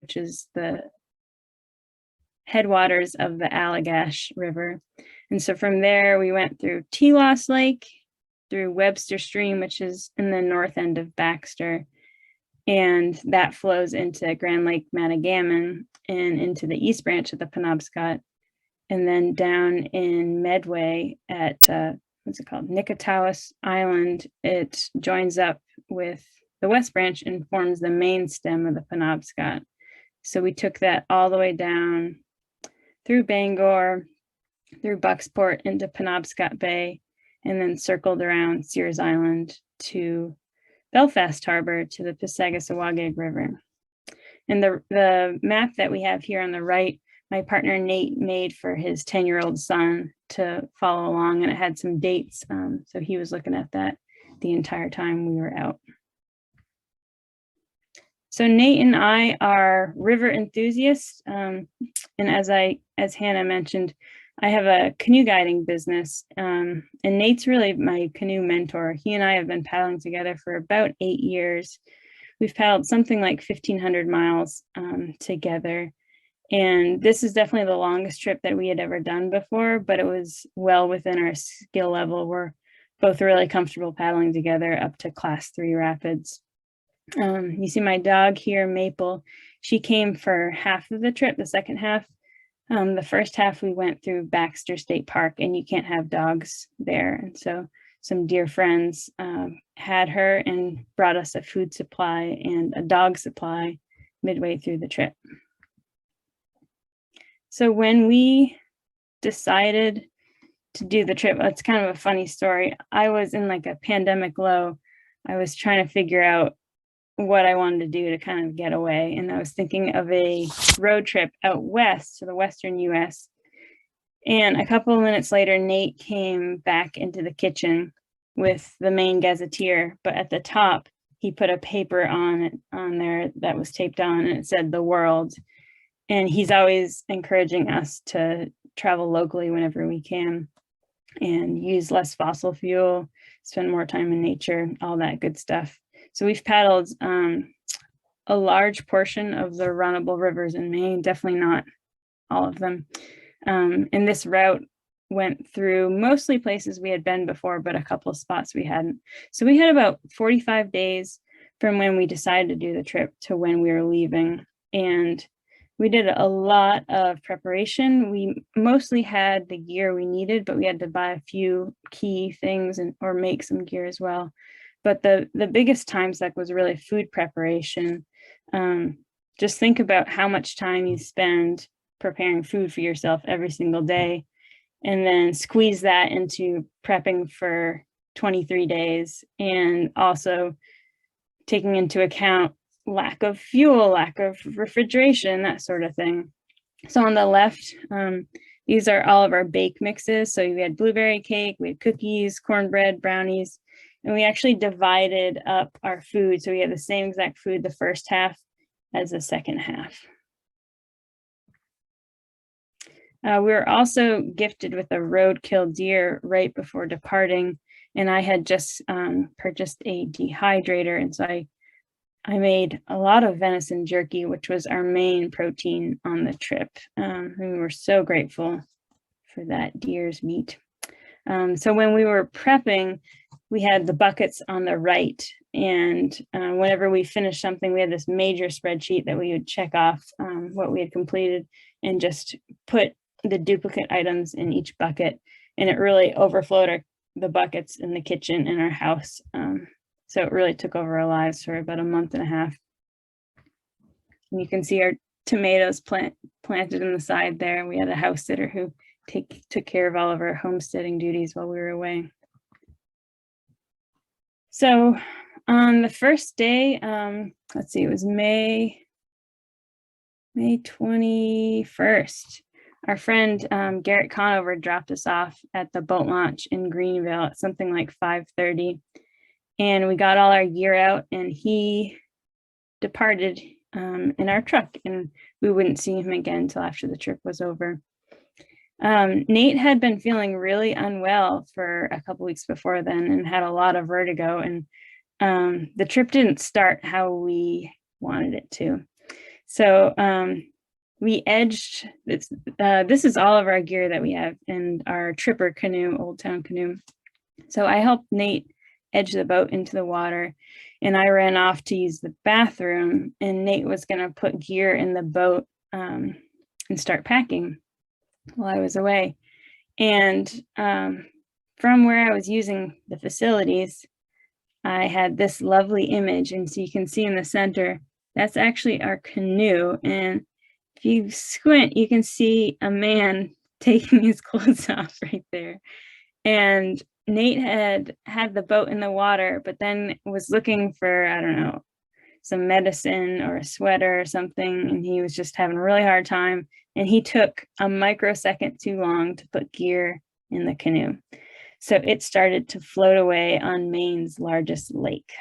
which is the headwaters of the Allagash River. And so from there, we went through Telos Lake, through Webster Stream, which is in the north end of Baxter, and that flows into Grand Lake Matagamon and into the East Branch of the Penobscot, and then down in Medway at, what's it called, Nicotawas Island, it joins up with the West Branch and forms the main stem of the Penobscot. So we took that all the way down through Bangor, through Bucksport into Penobscot Bay, and then circled around Sears Island to Belfast Harbor to the Pisagasawaga River. And the map that we have here on the right, my partner Nate made for his 10-year-old son to follow along, and it had some dates. So he was looking at that the entire time we were out. So Nate and I are river enthusiasts. And as Hannah mentioned, I have a canoe guiding business, and Nate's really my canoe mentor. He and I have been paddling together for about 8 years. We've paddled something like 1,500 miles together. And this is definitely the longest trip that we had ever done before, but it was well within our skill level. We're both really comfortable paddling together up to Class 3 rapids. You see my dog here, Maple. She came for half of the trip, the second half. The first half we went through Baxter State Park, and you can't have dogs there. And so some dear friends had her and brought us a food supply and a dog supply midway through the trip. So when we decided to do the trip, it's kind of a funny story. I was in like a pandemic low. I was trying to figure out what I wanted to do to kind of get away. And I was thinking of a road trip out west to the Western US. And a couple of minutes later, Nate came back into the kitchen with the Maine Gazetteer, but at the top, he put a paper on there that was taped on, and it said "The World." And he's always encouraging us to travel locally whenever we can and use less fossil fuel, spend more time in nature, all that good stuff. So we've paddled a large portion of the runnable rivers in Maine, definitely not all of them. And this route went through mostly places we had been before, but a couple of spots we hadn't. So we had about 45 days from when we decided to do the trip to when we were leaving. And we did a lot of preparation. We mostly had the gear we needed, but we had to buy a few key things or make some gear as well. But the biggest time suck was really food preparation. Just think about how much time you spend preparing food for yourself every single day, and then squeeze that into prepping for 23 days, and also taking into account lack of fuel, lack of refrigeration, that sort of thing. So on the left, these are all of our bake mixes. So we had blueberry cake, we had cookies, cornbread, brownies, and we actually divided up our food. So we had the same exact food the first half as the second half. We were also gifted with a roadkill deer right before departing, and I had just purchased a dehydrator, and so I made a lot of venison jerky, which was our main protein on the trip. And we were so grateful for that deer's meat. So when we were prepping, we had the buckets on the right, and whenever we finished something, we had this major spreadsheet that we would check off what we had completed and just put the duplicate items in each bucket. And it really overflowed the buckets in the kitchen in our house. So it really took over our lives for about a month and a half. And you can see our tomatoes planted in the side there. We had a house sitter who took care of all of our homesteading duties while we were away. So on the first day, let's see, it was May 21st. Our friend Garrett Conover dropped us off at the boat launch in Greenville at something like 5:30. And we got all our gear out, and he departed in our truck, and we wouldn't see him again until after the trip was over. Nate had been feeling really unwell for a couple weeks before then and had a lot of vertigo, and the trip didn't start how we wanted it to. So we edged this. This is all of our gear that we have in our tripper canoe, Old Town canoe. So I helped Nate edge the boat into the water, and I ran off to use the bathroom, and Nate was going to put gear in the boat and start packing while I was away. And from where I was using the facilities, I had this lovely image, and so you can see in the center, that's actually our canoe. And if you squint, you can see a man taking his clothes off right there. And Nate had the boat in the water, but then was looking for, I don't know, some medicine or a sweater or something, and he was just having a really hard time. And he took a microsecond too long to put gear in the canoe. So it started to float away on Maine's largest lake.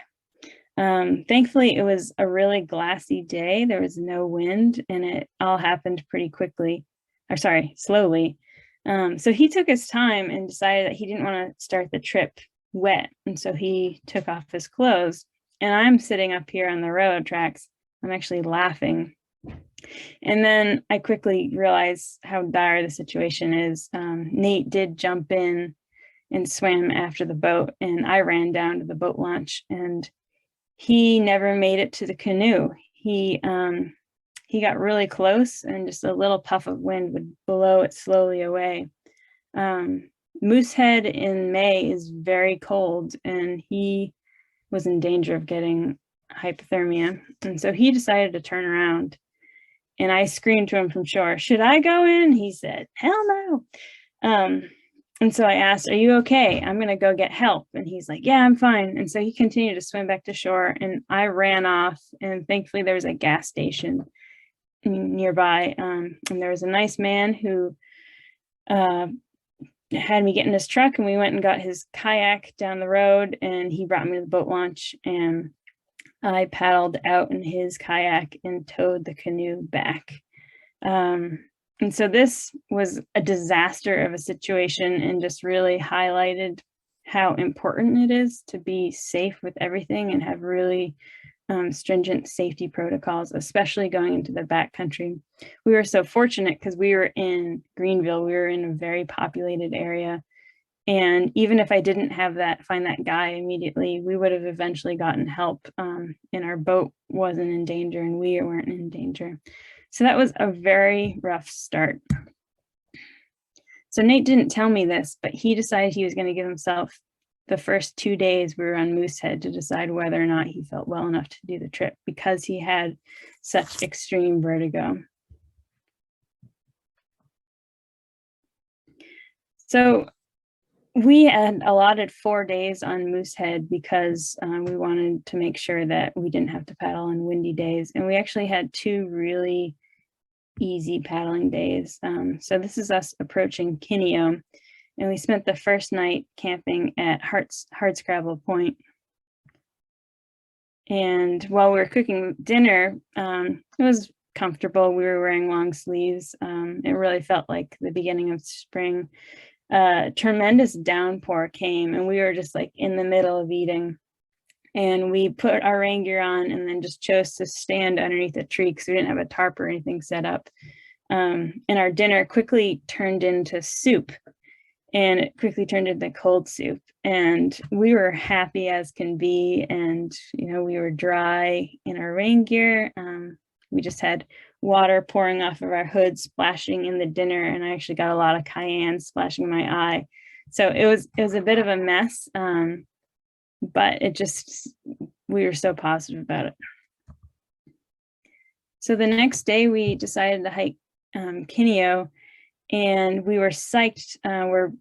Thankfully, it was a really glassy day. There was no wind, and it all happened pretty quickly, or sorry, slowly. So he took his time and decided that he didn't want to start the trip wet. And so he took off his clothes, and I'm sitting up here on the railroad tracks. I'm actually laughing. And then I quickly realized how dire the situation is. Nate did jump in and swam after the boat, and I ran down to the boat launch, and he never made it to the canoe. He got really close, and just a little puff of wind would blow it slowly away. Moosehead in May is very cold, and he was in danger of getting hypothermia. And so he decided to turn around, and I screamed to him from shore, "Should I go in?" He said, "Hell no." And so I asked, "Are you okay? I'm going to go get help." And he's like, "Yeah, I'm fine." And so he continued to swim back to shore, and I ran off, and thankfully there was a gas station nearby. And there was a nice man who had me get in his truck, and we went and got his kayak down the road, and he brought me to the boat launch, and I paddled out in his kayak and towed the canoe back. And so this was a disaster of a situation, and just really highlighted how important it is to be safe with everything and have really stringent safety protocols, especially going into the backcountry. We were so fortunate because we were in Greenville. We were in a very populated area. And even if I didn't find that guy immediately, we would have eventually gotten help, and our boat wasn't in danger, and we weren't in danger. So that was a very rough start. So Nate didn't tell me this, but he decided he was going to give himself the first 2 days we were on Moosehead to decide whether or not he felt well enough to do the trip, because he had such extreme vertigo. So we had allotted 4 days on Moosehead because we wanted to make sure that we didn't have to paddle on windy days. And we actually had 2 really easy paddling days. So this is us approaching Kennebec, and we spent the first night camping at Hardscrabble Point. And while we were cooking dinner, it was comfortable. We were wearing long sleeves. It really felt like the beginning of spring. Tremendous downpour came, and we were just like in the middle of eating, and we put our rain gear on and then just chose to stand underneath a tree because we didn't have a tarp or anything set up. And our dinner quickly turned into soup, and it quickly turned into cold soup, and we were happy as can be. And we were dry in our rain gear. We just had water pouring off of our hood, splashing in the dinner, and I actually got a lot of cayenne splashing in my eye. So it was a bit of a mess, but we were so positive about it. So the next day we decided to hike Kennebec, and we were psyched.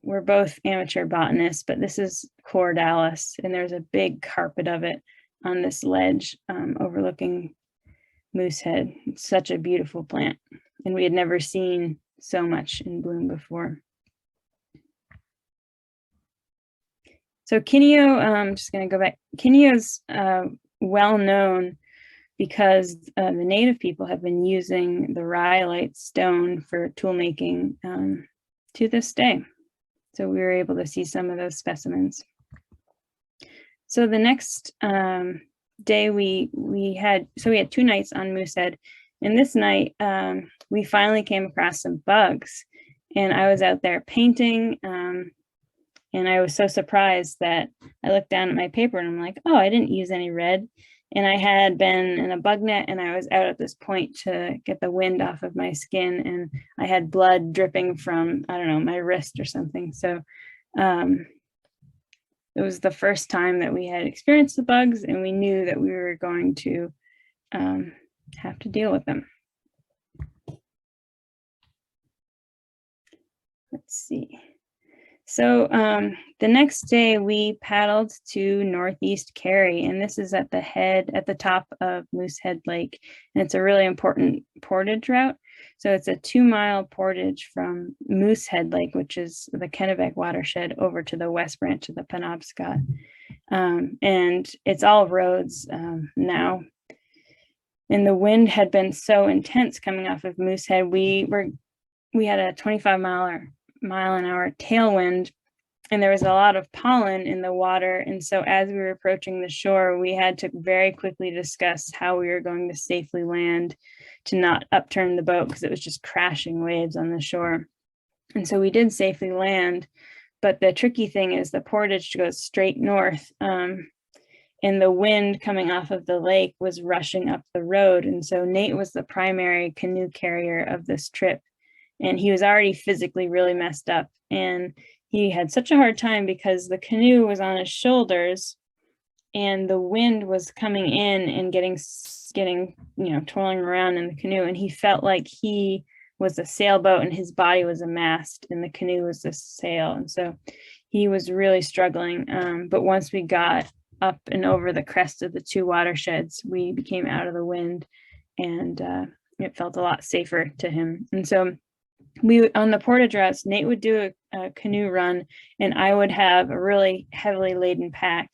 We're both amateur botanists, but this is Cordalis, and there's a big carpet of it on this ledge overlooking Moosehead. It's such a beautiful plant, and we had never seen so much in bloom before. So Kennebec, I'm just going to go back. Kennebec is well known because the native people have been using the rhyolite stone for tool making to this day. So we were able to see some of those specimens. So the next day we had 2 nights on Moosehead, And this night, we finally came across some bugs, and I was out there painting, and I was so surprised that I looked down at my paper and I'm like, oh, I didn't use any red. And I had been in a bug net, and I was out at this point to get the wind off of my skin, and I had blood dripping from, I don't know, my wrist or something. So it was the first time that we had experienced the bugs, and we knew that we were going to have to deal with them. Let's see. So the next day we paddled to Northeast Cary, and this is at the top of Moosehead Lake, and it's a really important portage route. So it's a 2-mile portage from Moosehead Lake, which is the Kennebec watershed, over to the west branch of the Penobscot. And it's all roads now. And the wind had been so intense coming off of Moosehead. We had a 25-mile-an-hour tailwind, and there was a lot of pollen in the water. And so as we were approaching the shore, we had to very quickly discuss how we were going to safely land to not upturn the boat, because it was just crashing waves on the shore. And so we did safely land, but the tricky thing is the portage goes straight north, and the wind coming off of the lake was rushing up the road. And so Nate was the primary canoe carrier of this trip, and he was already physically really messed up, and he had such a hard time because the canoe was on his shoulders and the wind was coming in and getting twirling around in the canoe, and he felt like he was a sailboat and his body was a mast and the canoe was the sail. And so he was really struggling, but once we got up and over the crest of the two watersheds, we became out of the wind, and it felt a lot safer to him. And so on the portage routes, Nate would do a canoe run, and I would have a really heavily laden pack,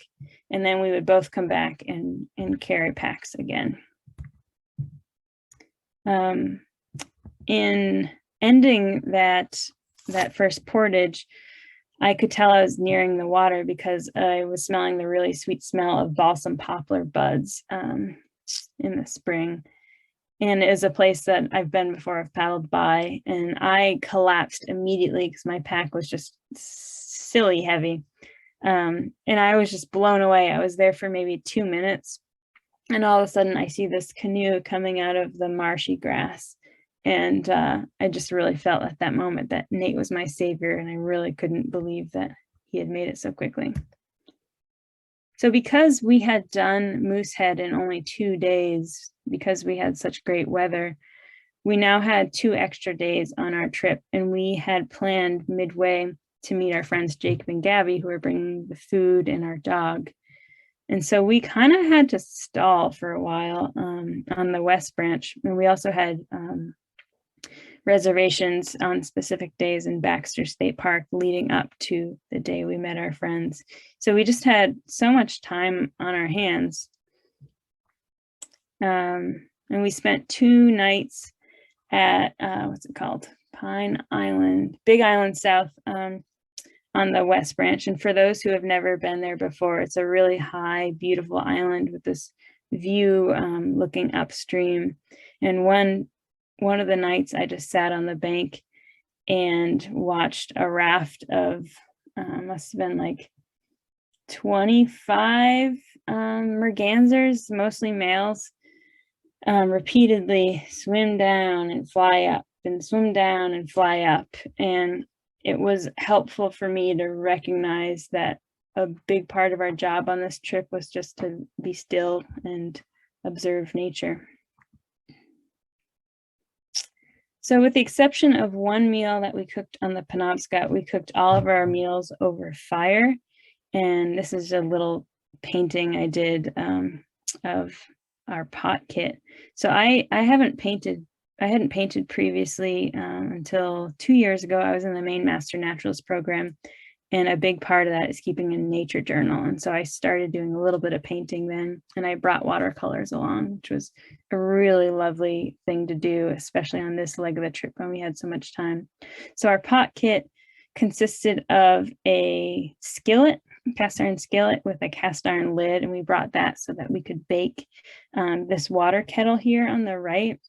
and then we would both come back and carry packs again. In ending that first portage, I could tell I was nearing the water because I was smelling the really sweet smell of balsam poplar buds in the spring. And it is a place that I've been before, I've paddled by, and I collapsed immediately because my pack was just silly heavy. And I was just blown away. I was there for maybe 2 minutes, and all of a sudden I see this canoe coming out of the marshy grass. And I just really felt at that moment that Nate was my savior, and I really couldn't believe that he had made it so quickly. So because we had done Moosehead in only 2 days, because we had such great weather, we now had 2 extra days on our trip, and we had planned midway to meet our friends Jacob and Gabby, who were bringing the food and our dog. And so we kind of had to stall for a while on the West Branch, and we also had reservations on specific days in Baxter State Park leading up to the day we met our friends. So we just had so much time on our hands. And we spent 2 nights at, what's it called? Pine Island, Big Island South, on the West Branch. And for those who have never been there before, it's a really high, beautiful island with this view looking upstream. And one of the nights I just sat on the bank and watched a raft of, must have been like 25 mergansers, mostly males, repeatedly swim down and fly up and swim down and fly up. And it was helpful for me to recognize that a big part of our job on this trip was just to be still and observe nature. So with the exception of one meal that we cooked on the Penobscot, we cooked all of our meals over fire. And this is a little painting I did of our pot kit. So I hadn't painted previously until 2 years ago. I was in the Maine Master Naturalist program, and a big part of that is keeping a nature journal. And so I started doing a little bit of painting then, and I brought watercolors along, which was a really lovely thing to do, especially on this leg of the trip when we had so much time. So our pot kit consisted of a skillet, cast iron skillet with a cast iron lid, and we brought that so that we could bake this water kettle here on the right.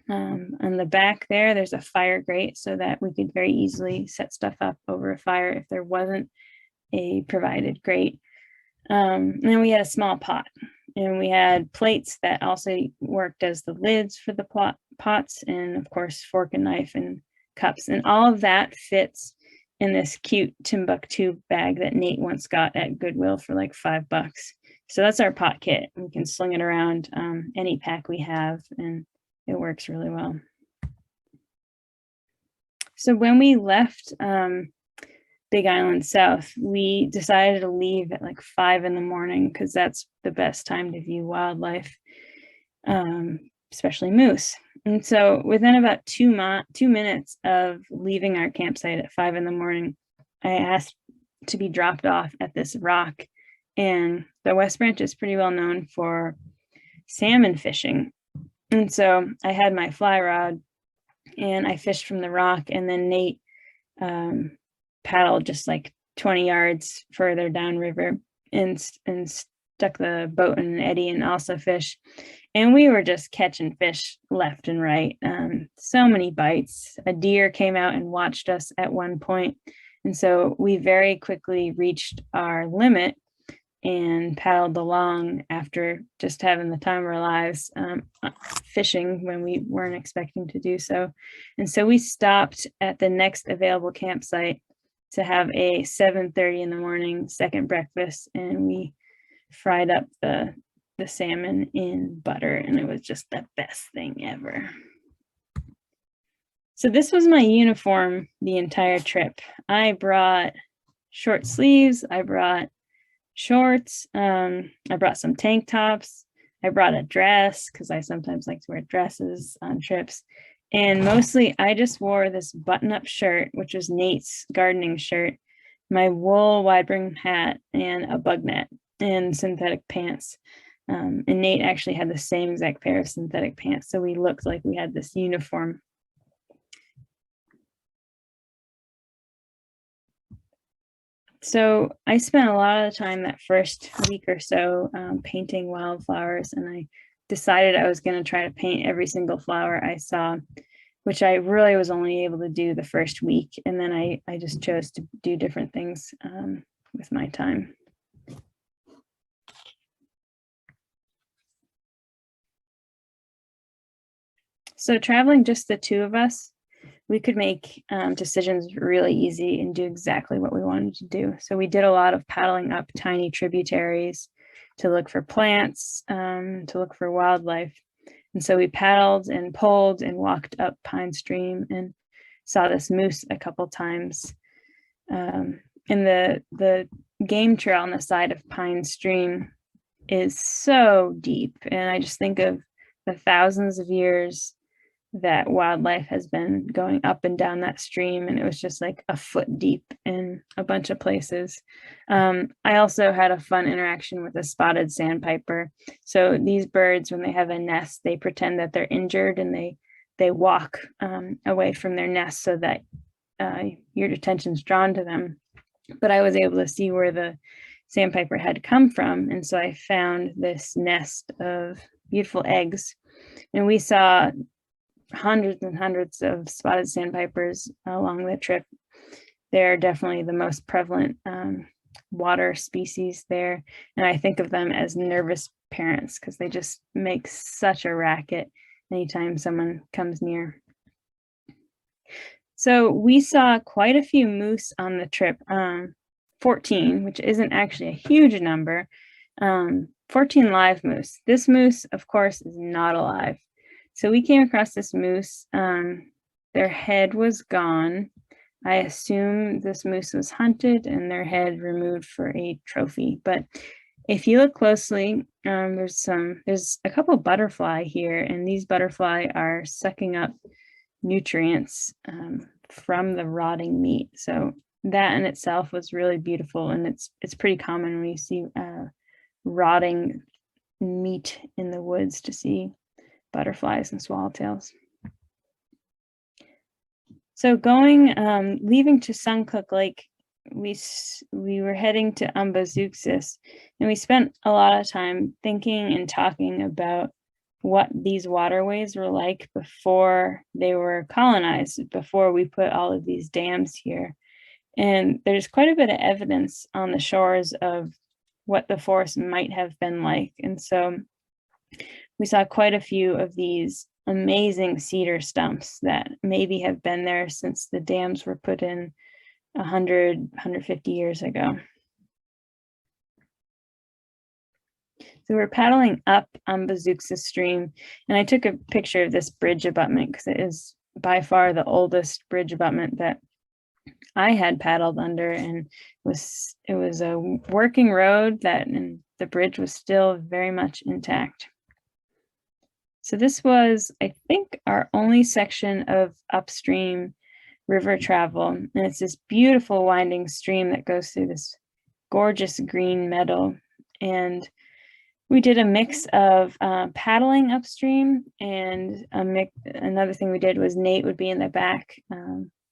On the back there's a fire grate so that we could very easily set stuff up over a fire if there wasn't a provided grate. And then we had a small pot, and we had plates that also worked as the lids for the pots, and of course fork and knife and cups, and all of that fits in this cute Timbuktu bag that Nate once got at Goodwill for like $5. So that's our pot kit. We can sling it around any pack we have, and it works really well. So when we left Big Island South, we decided to leave at like 5 in the morning because that's the best time to view wildlife, especially moose. And so within about 2 minutes of leaving our campsite at 5 in the morning, I asked to be dropped off at this rock. And the West Branch is pretty well known for salmon fishing. And so I had my fly rod and I fished from the rock, and then Nate paddled just like 20 yards further downriver and stuck the boat in an eddy and also fish. And we were just catching fish left and right. So many bites. A deer came out and watched us at one point. And so we very quickly reached our limit and paddled along after just having the time of our lives, fishing when we weren't expecting to do so. And so we stopped at the next available campsite to have a 7:30 in the morning second breakfast, and we fried up the salmon in butter, and it was just the best thing ever. So this was my uniform the entire trip. I brought short sleeves, I brought shorts, I brought some tank tops, I brought a dress because I sometimes like to wear dresses on trips. And mostly I just wore this button-up shirt, which was Nate's gardening shirt, my wool wide-brim hat, and a bug net and synthetic pants. And Nate actually had the same exact pair of synthetic pants, so we looked like we had this uniform. So I spent a lot of the time that first week or so painting wildflowers, and I decided I was going to try to paint every single flower I saw, which I really was only able to do the first week. And then I just chose to do different things with my time. So traveling just the two of us, we could make decisions really easy and do exactly what we wanted to do. So we did a lot of paddling up tiny tributaries to look for plants, to look for wildlife. And so we paddled and pulled and walked up Pine Stream and saw this moose a couple times. And the game trail on the side of Pine Stream is so deep. And I just think of the thousands of years that wildlife has been going up and down that stream, and it was just like a foot deep in a bunch of places. I also had a fun interaction with a spotted sandpiper. So these birds, when they have a nest, they pretend that they're injured and they walk away from their nest so that your attention's drawn to them. But I was able to see where the sandpiper had come from, and so I found this nest of beautiful eggs, and we saw hundreds and hundreds of spotted sandpipers along the trip. They're definitely the most prevalent water species there. And I think of them as nervous parents because they just make such a racket anytime someone comes near. So we saw quite a few moose on the trip, 14, which isn't actually a huge number, 14 live moose. This moose, of course, is not alive. So we came across this moose. Their head was gone. I assume this moose was hunted and their head removed for a trophy. But if you look closely, there's a couple of butterfly here, and these butterfly are sucking up nutrients from the rotting meat. So that in itself was really beautiful, and it's pretty common when you see rotting meat in the woods to see butterflies and swallowtails. So leaving to Suncook Lake, we were heading to Umbazookskus, and we spent a lot of time thinking and talking about what these waterways were like before they were colonized, before we put all of these dams here. And there's quite a bit of evidence on the shores of what the forest might have been like. And so we saw quite a few of these amazing cedar stumps that maybe have been there since the dams were put in 150 years ago. So we're paddling up on Bazooksah Stream, and I took a picture of this bridge abutment because it is by far the oldest bridge abutment that I had paddled under, and it was a working road and the bridge was still very much intact. So this was, I think, our only section of upstream river travel, and it's this beautiful winding stream that goes through this gorgeous green meadow. And we did a mix of paddling upstream, and another thing we did was Nate would be in the back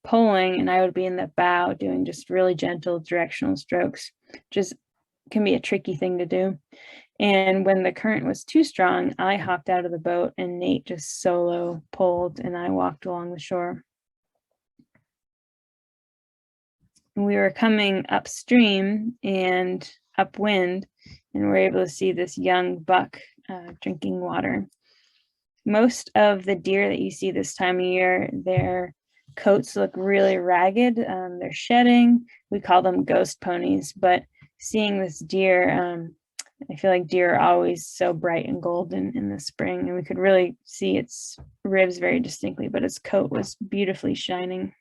pulling, and I would be in the bow doing just really gentle directional strokes, which can be a tricky thing to do. And when the current was too strong, I hopped out of the boat and Nate just solo pulled and I walked along the shore. We were coming upstream and upwind, and we're able to see this young buck drinking water. Most of the deer that you see this time of year, their coats look really ragged. They're shedding. We call them ghost ponies, but seeing this deer, I feel like deer are always so bright and golden in the spring, and we could really see its ribs very distinctly, but its coat was beautifully shining.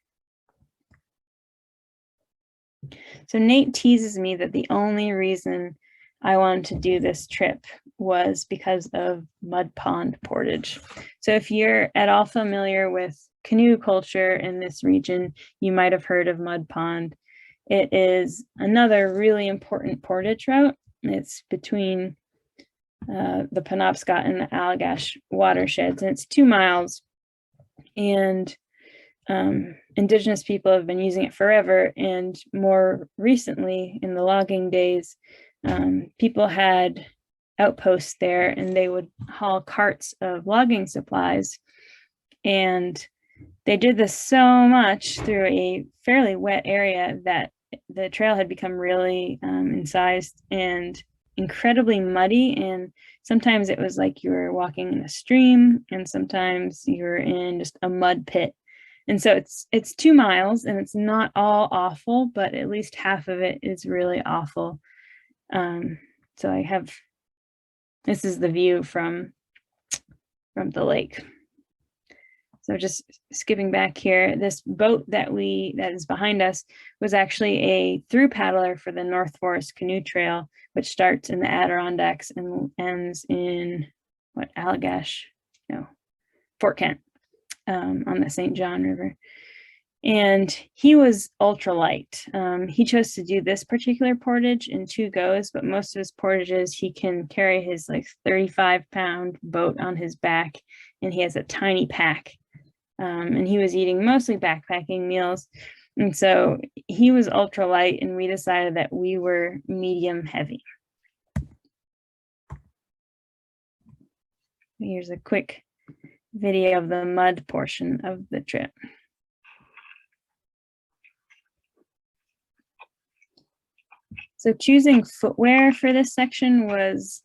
So Nate teases me that the only reason I wanted to do this trip was because of mud pond portage. So if you're at all familiar with canoe culture in this region, you might have heard of mud pond. It is another really important portage route. It's between the Penobscot and the Allagash watersheds, and it's 2 miles. And indigenous people have been using it forever, and more recently in the logging days, people had outposts there and they would haul carts of logging supplies, and they did this so much through a fairly wet area that the trail had become really incised and incredibly muddy, and sometimes it was like you were walking in a stream and sometimes you were in just a mud pit. And so it's 2 miles, and it's not all awful, but at least half of it is really awful. So this is the view from the lake. So just skipping back here, this boat that is behind us was actually a through paddler for the North Forest Canoe Trail, which starts in the Adirondacks and ends in Fort Kent. On the St. John River. And he was ultralight. He chose to do this particular portage in 2 goes, but most of his portages, he can carry his like 35-pound boat on his back, and he has a tiny pack. And he was eating mostly backpacking meals. And so he was ultralight, and we decided that we were medium heavy. Here's a quick video of the mud portion of the trip. So choosing footwear for this section was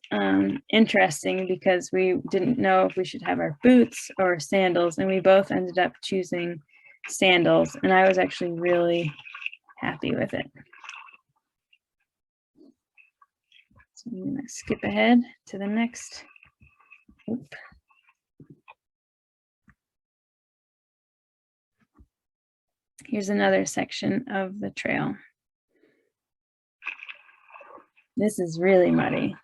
interesting because we didn't know if we should have our boots or sandals, and we both ended up choosing sandals, and I was actually really happy with it. So I'm gonna skip ahead to the next. Oop. Here's another section of the trail. This is really muddy.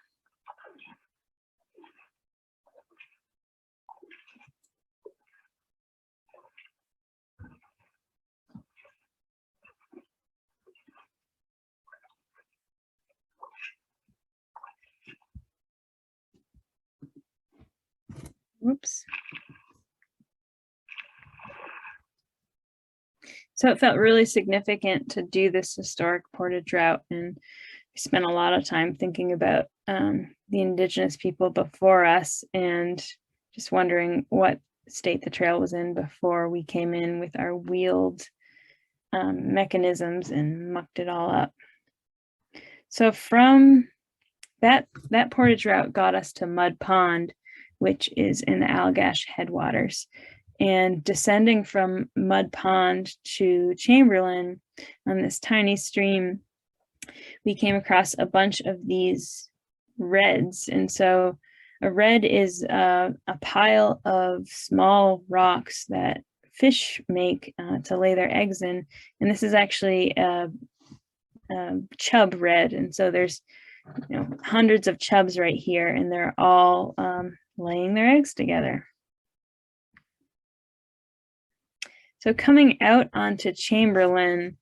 Whoops. So it felt really significant to do this historic portage route, and we spent a lot of time thinking about the indigenous people before us and just wondering what state the trail was in before we came in with our wheeled mechanisms and mucked it all up. So from that portage route got us to Mud Pond, which is in the Allagash Headwaters. And descending from Mud Pond to Chamberlain on this tiny stream, we came across a bunch of these redds. And so a redd is a pile of small rocks that fish make to lay their eggs in. And this is actually a chub redd. And so there's hundreds of chubs right here, and they're all laying their eggs together. So coming out onto Chamberlain,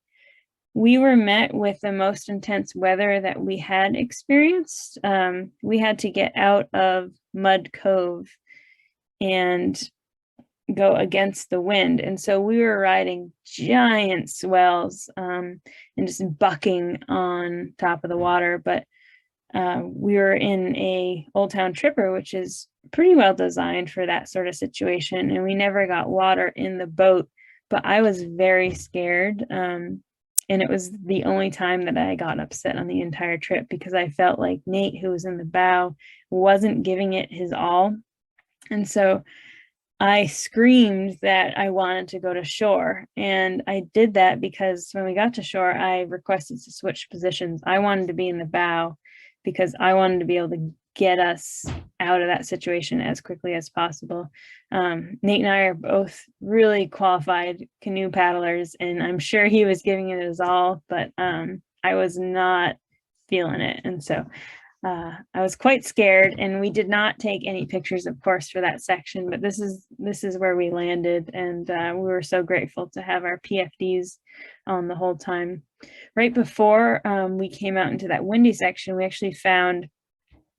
we were met with the most intense weather that we had experienced. We had to get out of Mud Cove and go against the wind. And so we were riding giant swells and just bucking on top of the water. But we were in a Old Town Tripper, which is pretty well designed for that sort of situation. And we never got water in the boat, but I was very scared. And it was the only time that I got upset on the entire trip, because I felt like Nate, who was in the bow, wasn't giving it his all. And so I screamed that I wanted to go to shore. And I did that because when we got to shore, I requested to switch positions. I wanted to be in the bow because I wanted to be able to get us out of that situation as quickly as possible. Nate and I are both really qualified canoe paddlers, and I'm sure he was giving it his all, but I was not feeling it. And so I was quite scared, and we did not take any pictures, of course, for that section, but this is where we landed, and we were so grateful to have our PFDs on the whole time. Right before we came out into that windy section, we actually found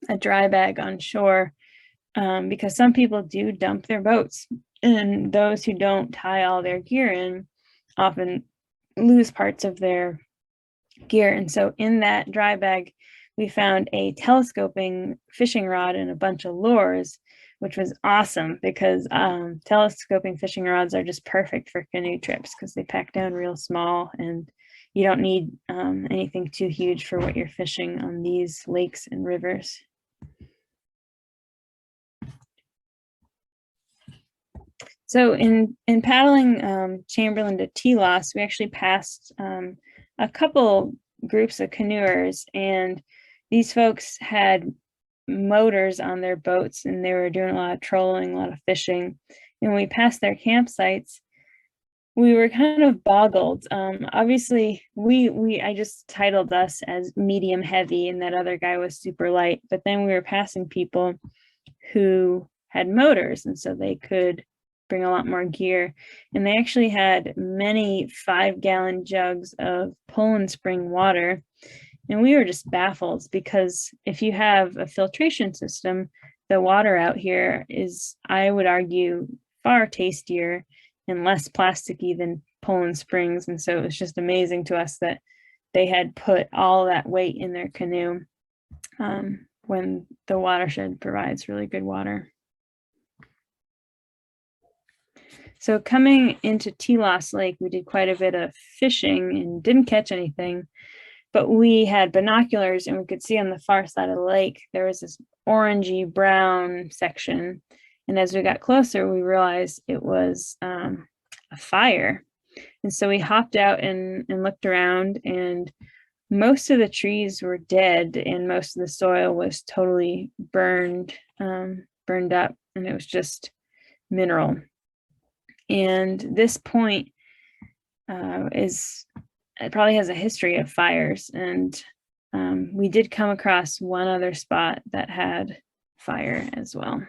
a dry bag on shore, because some people do dump their boats, and those who don't tie all their gear in often lose parts of their gear. And so in that dry bag, we found a telescoping fishing rod and a bunch of lures, which was awesome because telescoping fishing rods are just perfect for canoe trips because they pack down real small, and you don't need anything too huge for what you're fishing on these lakes and rivers. So in paddling Chamberlain to Telos, we actually passed a couple groups of canoers, and these folks had motors on their boats, and they were doing a lot of trolling, a lot of fishing. And when we passed their campsites, we were kind of boggled. Obviously, I just titled us as medium heavy, and that other guy was super light. But then we were passing people who had motors, and so they could bring a lot more gear. And they actually had many 5-gallon jugs of Poland Spring water. And we were just baffled because if you have a filtration system, the water out here is, I would argue, far tastier and less plasticky than Poland Springs. And so it was just amazing to us that they had put all that weight in their canoe when the watershed provides really good water. So coming into Telos Lake, we did quite a bit of fishing and didn't catch anything, but we had binoculars and we could see on the far side of the lake, there was this orangey brown section. And as we got closer, we realized it was a fire. And so we hopped out and looked around, and most of the trees were dead and most of the soil was totally burned up, and it was just mineral. And this point it probably has a history of fires, and we did come across one other spot that had fire as well.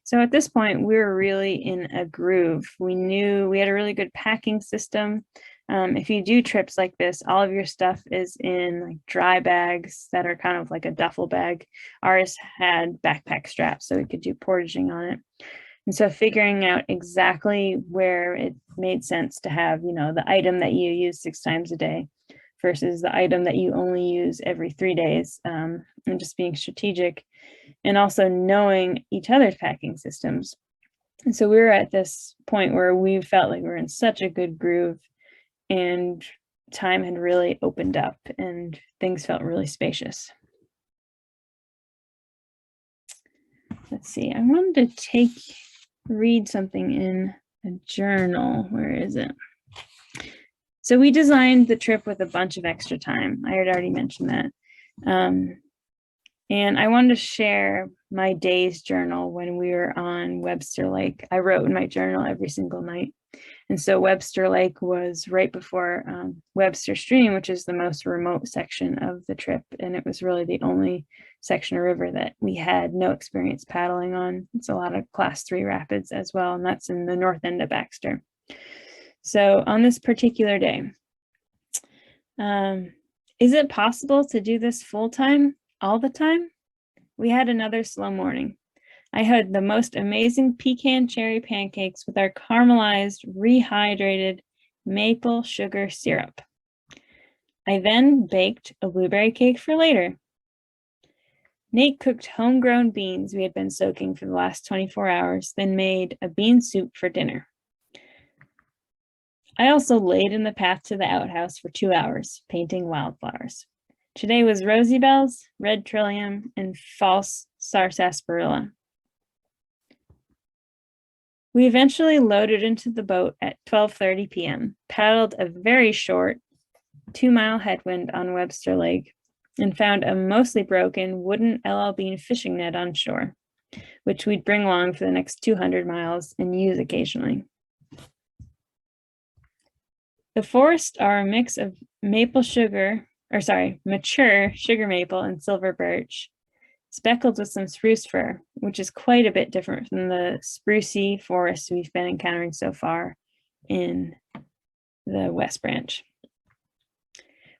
So at this point, we were really in a groove. We knew we had a really good packing system. If you do trips like this, all of your stuff is in like dry bags that are kind of like a duffel bag. Ours had backpack straps, so we could do portaging on it. And so figuring out exactly where it made sense to have, the item that you use 6 times a day versus the item that you only use every 3 days, and just being strategic. and also knowing each other's packing systems. And so we were at this point where we felt like we were in such a good groove, and time had really opened up and things felt really spacious. Let's see, I wanted to read something in a journal. Where is it? So we designed the trip with a bunch of extra time. I had already mentioned that. And I wanted to share my day's journal when we were on Webster Lake. I wrote in my journal every single night. And so Webster Lake was right before Webster Stream, which is the most remote section of the trip. And it was really the only section of river that we had no experience paddling on. It's a lot of class 3 rapids as well. And that's in the north end of Baxter. So on this particular day, is it possible to do this full time all the time? We had another slow morning. I had the most amazing pecan cherry pancakes with our caramelized, rehydrated maple sugar syrup. I then baked a blueberry cake for later. Nate cooked homegrown beans we had been soaking for the last 24 hours, then made a bean soup for dinner. I also laid in the path to the outhouse for 2 hours, painting wildflowers. Today was rosy bells, red trillium, and false sarsaparilla. We eventually loaded into the boat at 12:30 p.m., paddled a very short 2-mile headwind on Webster Lake, and found a mostly broken wooden LL Bean fishing net on shore, which we'd bring along for the next 200 miles and use occasionally. The forests are a mix of mature sugar maple and silver birch, speckled with some spruce fir, which is quite a bit different from the sprucey forests we've been encountering so far in the West Branch.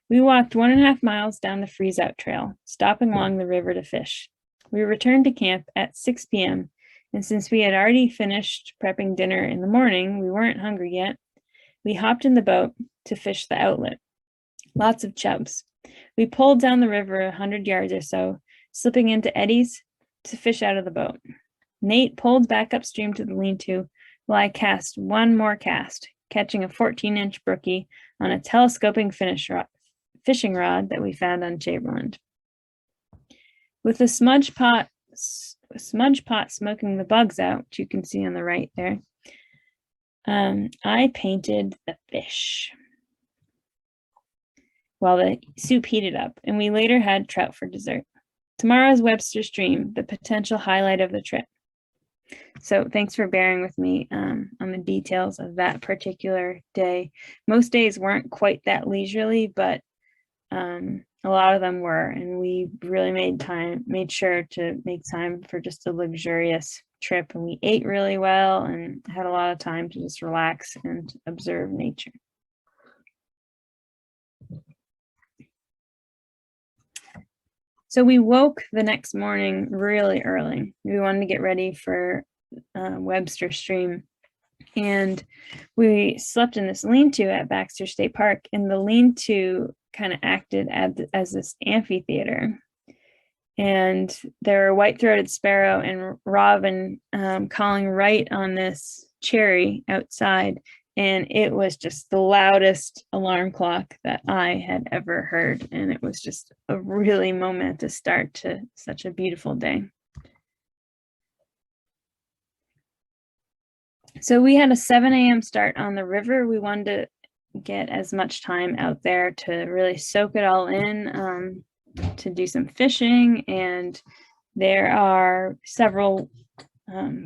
We walked 1.5 miles down the freeze-out trail, stopping along the river to fish. We returned to camp at 6 p.m., and since we had already finished prepping dinner in the morning, we weren't hungry yet. We hopped in the boat to fish the outlet. Lots of chubs. We pulled down the river 100 yards or so, slipping into eddies to fish out of the boat. Nate pulled back upstream to the lean-to while I cast one more cast, catching a 14-inch brookie on a telescoping fishing rod that we found on Chamberlain. With the smudge pot smoking the bugs out, which you can see on the right there, I painted the fish while the soup heated up, and we later had trout for dessert. Tomorrow's Webster Stream, the potential highlight of the trip. So thanks for bearing with me on the details of that particular day. Most days weren't quite that leisurely, but a lot of them were, and we really made sure to make time for just a luxurious trip, and we ate really well and had a lot of time to just relax and observe nature. So we woke the next morning really early. We wanted to get ready for Webster Stream, and we slept in this lean-to at Baxter State Park, and the lean-to kind of acted as this amphitheater. And there were white-throated sparrow and robin calling right on this cherry outside. And it was just the loudest alarm clock that I had ever heard. And it was just a really momentous start to such a beautiful day. So we had a 7 a.m. start on the river. We wanted to get as much time out there to really soak it all in, to do some fishing. And there are several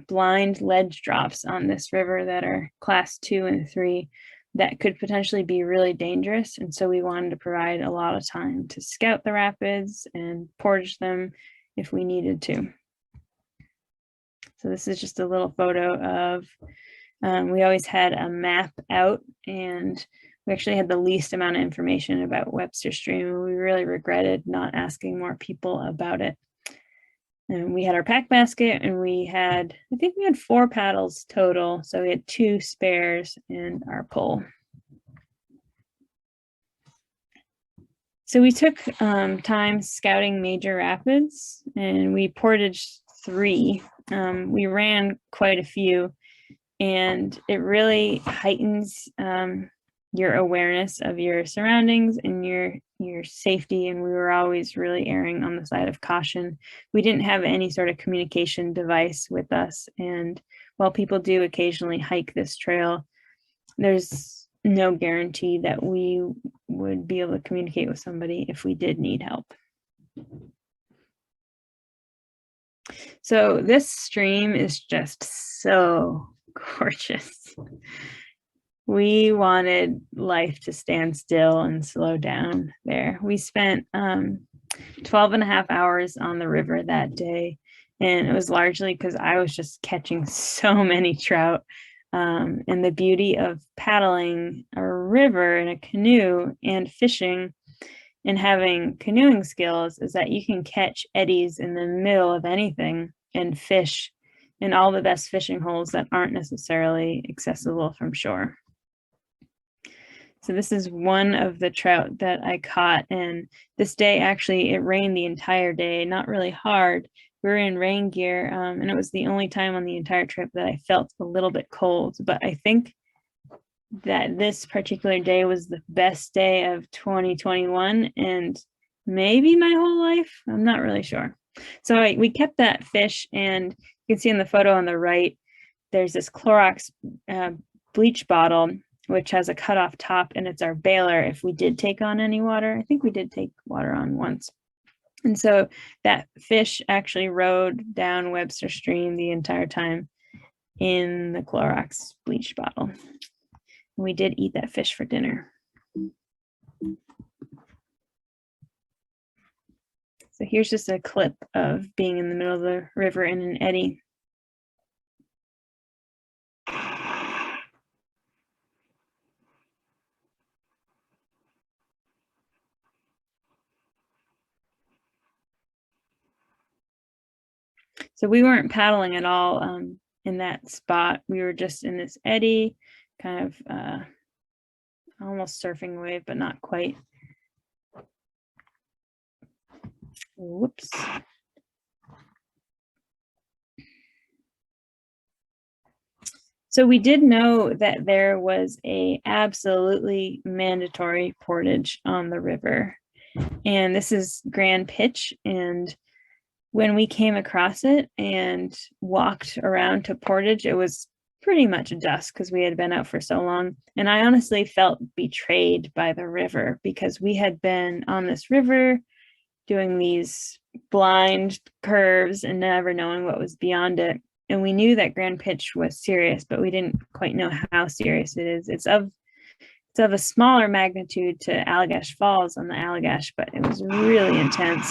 blind ledge drops on this river that are class 2 and 3 that could potentially be really dangerous. And so we wanted to provide a lot of time to scout the rapids and portage them if we needed to. So this is just a little photo of, we always had a map out, and we actually had the least amount of information about Webster Stream. We really regretted not asking more people about it. And we had our pack basket, and I think we had 4 paddles total. So we had 2 spares and our pole. So we took time scouting major rapids, and we portaged 3. We ran quite a few, and it really heightens your awareness of your surroundings and your safety. And we were always really erring on the side of caution. We didn't have any sort of communication device with us, and while people do occasionally hike this trail, there's no guarantee that we would be able to communicate with somebody if we did need help. So this stream is just so gorgeous. We wanted life to stand still and slow down there. We spent 12 and a half hours on the river that day, and it was largely because I was just catching so many trout. And the beauty of paddling a river in a canoe and fishing and having canoeing skills is that you can catch eddies in the middle of anything and fish in all the best fishing holes that aren't necessarily accessible from shore. So this is one of the trout that I caught, and this day actually it rained the entire day, not really hard. We were in rain gear, and it was the only time on the entire trip that I felt a little bit cold. But I think that this particular day was the best day of 2021 and maybe my whole life. I'm not really sure. So we kept that fish, and you can see in the photo on the right, there's this Clorox bleach bottle, which has a cutoff top, and it's our bailer if we did take on any water. I think we did take water on once. And so that fish actually rode down Webster Stream the entire time in the Clorox bleach bottle. And we did eat that fish for dinner. So here's just a clip of being in the middle of the river in an eddy. So we weren't paddling at all in that spot. We were just in this eddy, kind of almost surfing a wave, but not quite. Whoops. So we did know that there was a absolutely mandatory portage on the river, and this is Grand Pitch. And when we came across it and walked around to portage, it was pretty much dusk because we had been out for so long. And I honestly felt betrayed by the river because we had been on this river doing these blind curves and never knowing what was beyond it. And we knew that Grand Pitch was serious, but we didn't quite know how serious it is. It's of a smaller magnitude to Allagash Falls on the Allagash, but it was really intense.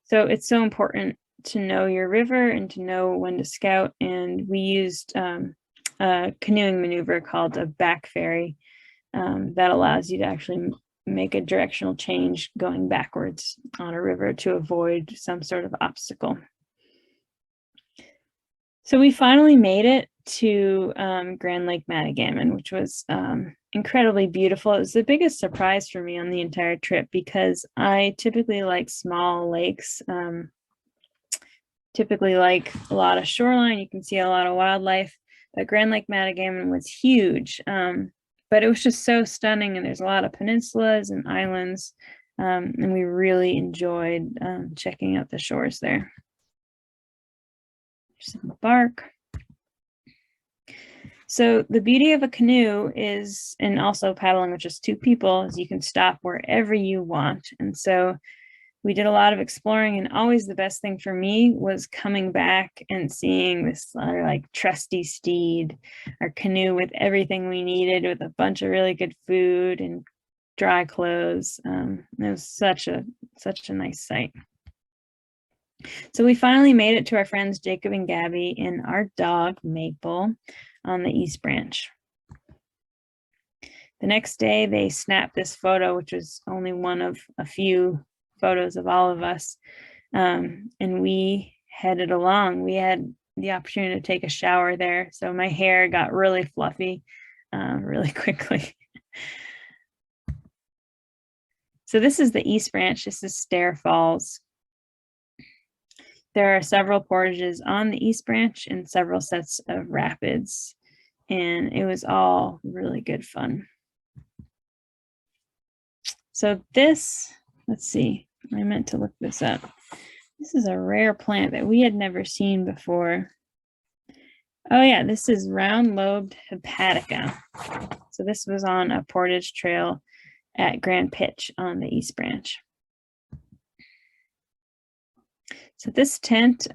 So it's so important to know your river and to know when to scout. And we used a canoeing maneuver called a back ferry that allows you to actually make a directional change going backwards on a river to avoid some sort of obstacle. So we finally made it to Grand Lake Matagamon, which was incredibly beautiful. It was the biggest surprise for me on the entire trip because I typically like small lakes, typically like a lot of shoreline. You can see a lot of wildlife, but Grand Lake Matagamon was huge. But it was just so stunning, and there's a lot of peninsulas and islands, and we really enjoyed checking out the shores there. Some bark. So the beauty of a canoe is, and also paddling with just 2 people, is you can stop wherever you want. And so we did a lot of exploring, and always the best thing for me was coming back and seeing this like trusty steed, our canoe with everything we needed, with a bunch of really good food and dry clothes. It was such a nice sight. So we finally made it to our friends Jacob and Gabby and our dog Maple on the East Branch. The next day they snapped this photo, which was only one of a few photos of all of us, and we headed along. We had the opportunity to take a shower there, so my hair got really fluffy really quickly. So this is the East Branch. This is Stair Falls. There are several portages on the East Branch and several sets of rapids, and it was all really good fun. So this, let's see, I meant to look this up. This is a rare plant that we had never seen before. Oh yeah, this is round-lobed hepatica. So this was on a portage trail at Grand Pitch on the East Branch. So this tent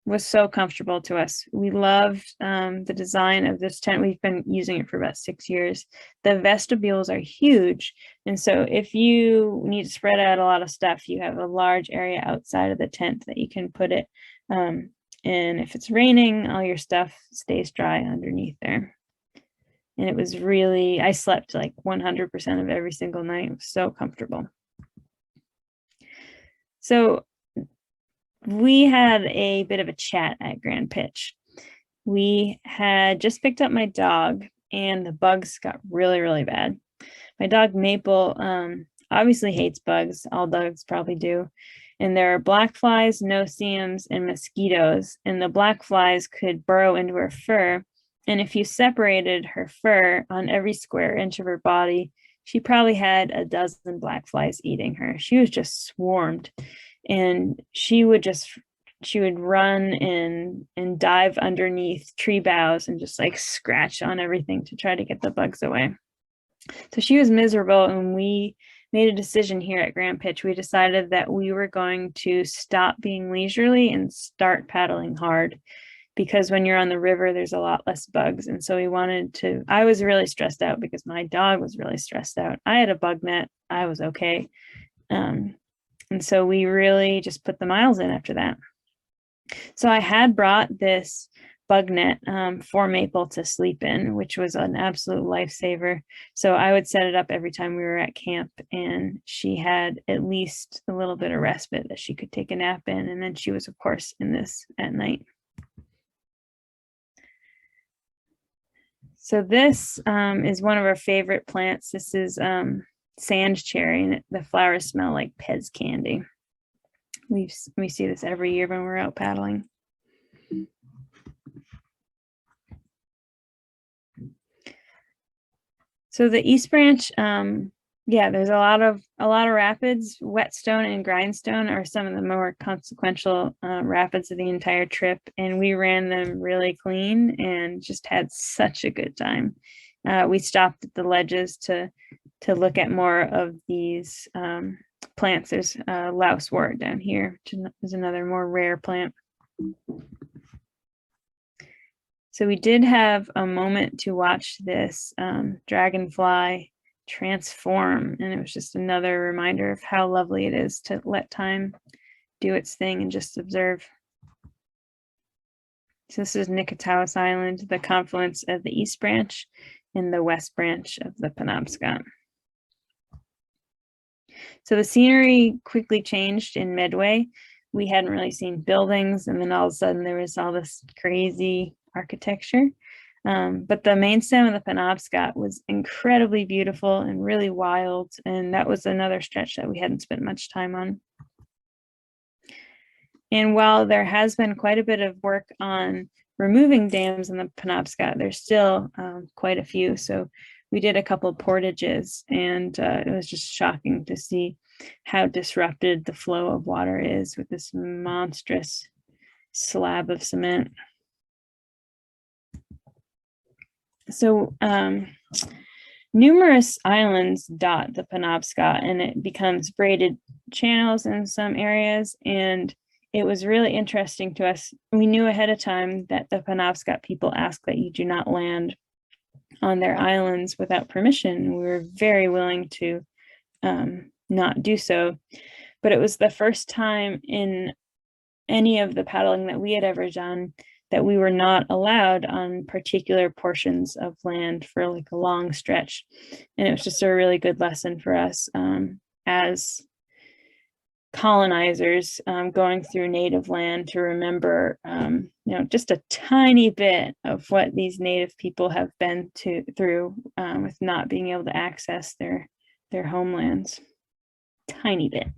was so comfortable to us. We loved the design of this tent. We've been using it for about 6 years. The vestibules are huge. And so if you need to spread out a lot of stuff, you have a large area outside of the tent that you can put it. And if it's raining, all your stuff stays dry underneath there. And it was really, I slept like 100% of every single night. It was so comfortable. So we had a bit of a chat at Grand Pitch. We had just picked up my dog and the bugs got really, really bad. My dog Maple obviously hates bugs. All dogs probably do. And there are black flies, no-see-ums, and mosquitoes. And the black flies could burrow into her fur. And if you separated her fur on every square inch of her body, she probably had a dozen black flies eating her. She was just swarmed. And she would run and dive underneath tree boughs and just like scratch on everything to try to get the bugs away. So she was miserable, and we made a decision here at Grand Pitch. We decided that we were going to stop being leisurely and start paddling hard, because when you're on the river, there's a lot less bugs. And so we wanted to, I was really stressed out because my dog was really stressed out. I had a bug net. I was okay. And so we really just put the miles in after that. So I had brought this bug net for Maple to sleep in, which was an absolute lifesaver. So I would set it up every time we were at camp, and she had at least a little bit of respite that she could take a nap in. And then she was, of course, in this at night. So this is one of our favorite plants. This is sand cherry, and the flowers smell like Pez candy. We see this every year when we're out paddling. So the East Branch, yeah, there's a lot of rapids. Whetstone and Grindstone are some of the more consequential rapids of the entire trip, and we ran them really clean and just had such a good time. We stopped at the ledges to look at more of these plants. There's lousewort down here, which is another more rare plant. So we did have a moment to watch this dragonfly transform, and it was just another reminder of how lovely it is to let time do its thing and just observe. So this is Nicotawas Island, the confluence of the East Branch and the West Branch of the Penobscot. So the scenery quickly changed in Midway. We hadn't really seen buildings, and then all of a sudden there was all this crazy architecture. But the main stem of the Penobscot was incredibly beautiful and really wild, and that was another stretch that we hadn't spent much time on. And while there has been quite a bit of work on removing dams in the Penobscot, there's still quite a few. So we did a couple of portages, and it was just shocking to see how disrupted the flow of water is with this monstrous slab of cement. So numerous islands dot the Penobscot, and it becomes braided channels in some areas. And it was really interesting to us. We knew ahead of time that the Penobscot people ask that you do not land on their islands without permission. We were very willing to not do so. But it was the first time in any of the paddling that we had ever done that we were not allowed on particular portions of land for like a long stretch. And it was just a really good lesson for us as colonizers going through native land to remember, just a tiny bit of what these native people have been through with not being able to access their homelands. Tiny bit.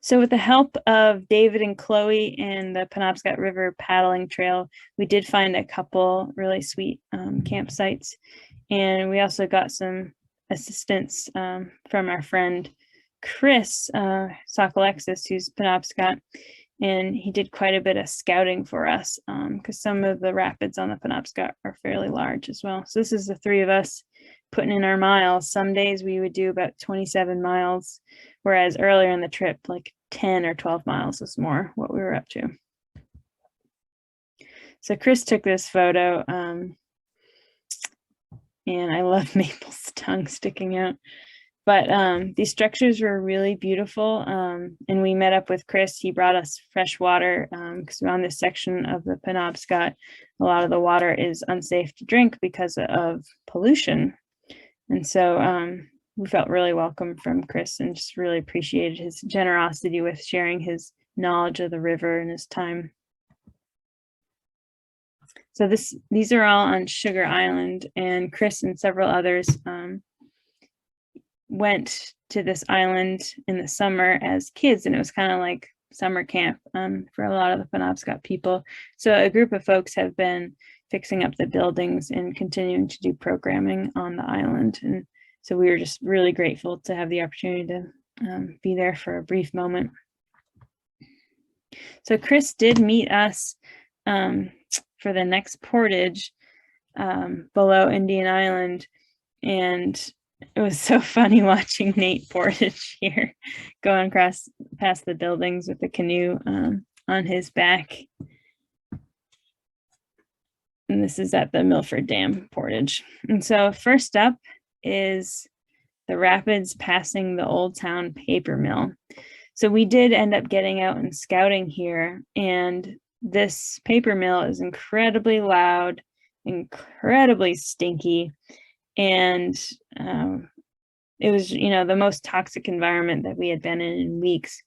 So with the help of David and Chloe and the Penobscot River paddling trail, we did find a couple really sweet campsites. And we also got some assistance from our friend Chris Sokolexis, who's Penobscot, and he did quite a bit of scouting for us because some of the rapids on the Penobscot are fairly large as well. So this is the three of us putting in our miles. Some days we would do about 27 miles, whereas earlier in the trip, like 10 or 12 miles was more what we were up to. So Chris took this photo, and I love Maple's tongue sticking out. But these structures were really beautiful, and we met up with Chris. He brought us fresh water because we're on this section of the Penobscot. A lot of the water is unsafe to drink because of pollution. And so we felt really welcome from Chris and just really appreciated his generosity with sharing his knowledge of the river and his time. So these are all on Sugar Island, and Chris and several others went to this island in the summer as kids, and it was kind of like summer camp for a lot of the Penobscot people. So a group of folks have been fixing up the buildings and continuing to do programming on the island. And so we were just really grateful to have the opportunity to be there for a brief moment. So Chris did meet us for the next portage below Indian Island, and it was so funny watching Nate portage here, going across past the buildings with the canoe on his back. And this is at the Milford Dam portage. And so first up is the rapids passing the Old Town paper mill. So we did end up getting out and scouting here, and this paper mill is incredibly loud, incredibly stinky, and it was, the most toxic environment that we had been in weeks.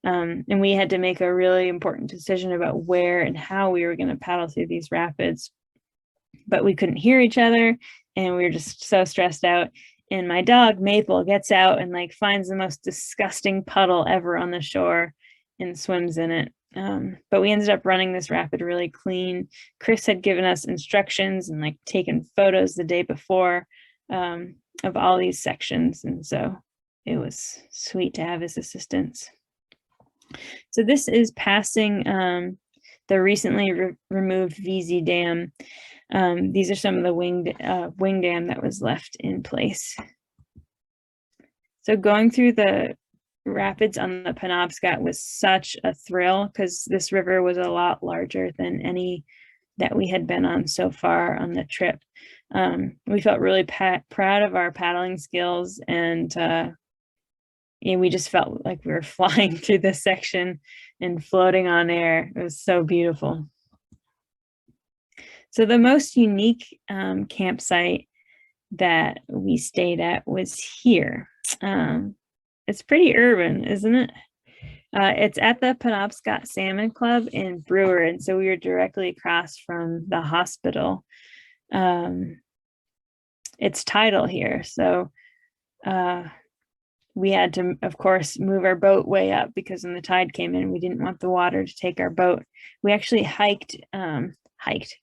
And we had to make a really important decision about where and how we were going to paddle through these rapids. But we couldn't hear each other, and we were just so stressed out. And my dog, Maple, gets out and finds the most disgusting puddle ever on the shore and swims in it. But we ended up running this rapid really clean. Chris had given us instructions and taken photos the day before of all these sections. And so it was sweet to have his assistance. So this is passing the recently removed VZ Dam. These are some of the wing dam that was left in place. So going through the rapids on the Penobscot was such a thrill because this river was a lot larger than any that we had been on so far on the trip. We felt really proud of our paddling skills, and we just felt like we were flying through this section and floating on air. It was so beautiful. So the most unique campsite that we stayed at was here. It's pretty urban, isn't it? It's at the Penobscot Salmon Club in Brewer, and so we were directly across from the hospital. It's tidal here, so we had to, of course, move our boat way up because when the tide came in, we didn't want the water to take our boat. We actually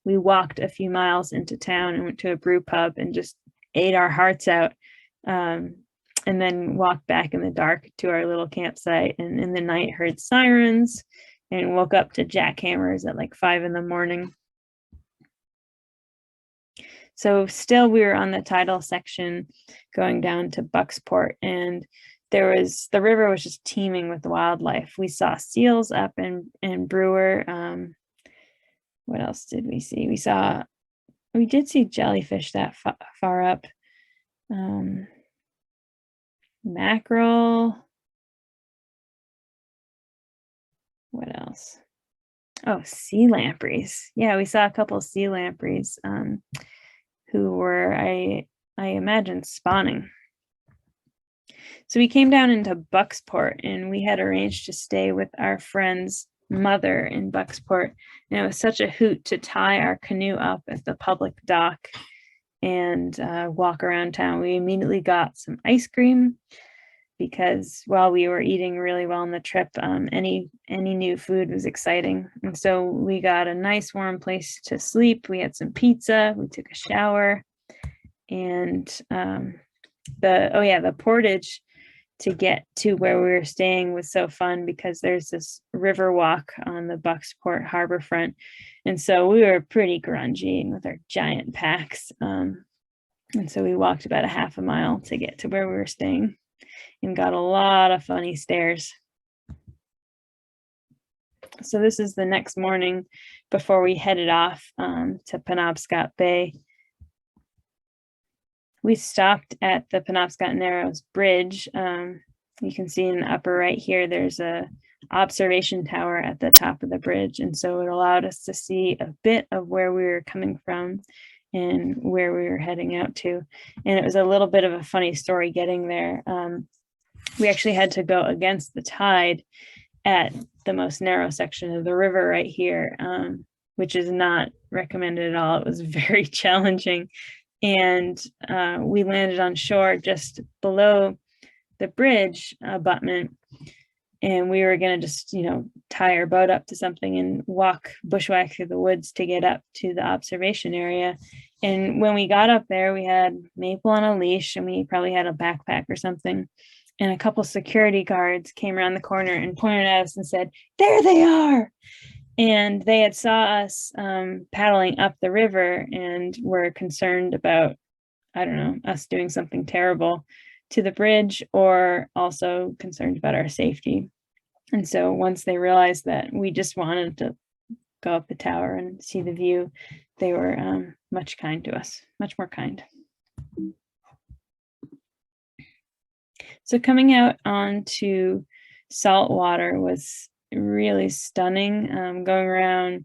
we walked a few miles into town and went to a brew pub and just ate our hearts out, and then walked back in the dark to our little campsite, and in the night heard sirens and woke up to jackhammers at 5 a.m. So still we were on the tidal section going down to Bucksport, and the river was just teeming with wildlife. We saw seals up in Brewer. What else did we see? We did see jellyfish that far up. Mackerel. What else? Oh, sea lampreys. Yeah, we saw a couple of sea lampreys who were, I imagine, spawning. So we came down into Bucksport, and we had arranged to stay with our friend's mother in Bucksport. And it was such a hoot to tie our canoe up at the public dock and walk around town. We immediately got some ice cream because while we were eating really well on the trip, any new food was exciting. And so we got a nice warm place to sleep. We had some pizza. We took a shower, and the portage to get to where we were staying was so fun because there's this river walk on the Bucksport harbor front. And so we were pretty grungy with our giant packs. And so we walked about a half a mile to get to where we were staying and got a lot of funny stares. So this is the next morning before we headed off to Penobscot Bay. We stopped at the Penobscot Narrows Bridge. You can see in the upper right here, there's a observation tower at the top of the bridge. And so it allowed us to see a bit of where we were coming from and where we were heading out to. And it was a little bit of a funny story getting there. We actually had to go against the tide at the most narrow section of the river right here, which is not recommended at all. It was very challenging. And we landed on shore just below the bridge abutment. And we were going to just, tie our boat up to something and bushwhack through the woods to get up to the observation area. And when we got up there, we had Maple on a leash, and we probably had a backpack or something. And a couple security guards came around the corner and pointed at us and said, "There they are." And they had saw us paddling up the river and were concerned about, us doing something terrible to the bridge, or also concerned about our safety. And so once they realized that we just wanted to go up the tower and see the view, they were much more kind. So coming out onto salt water was really stunning. Going around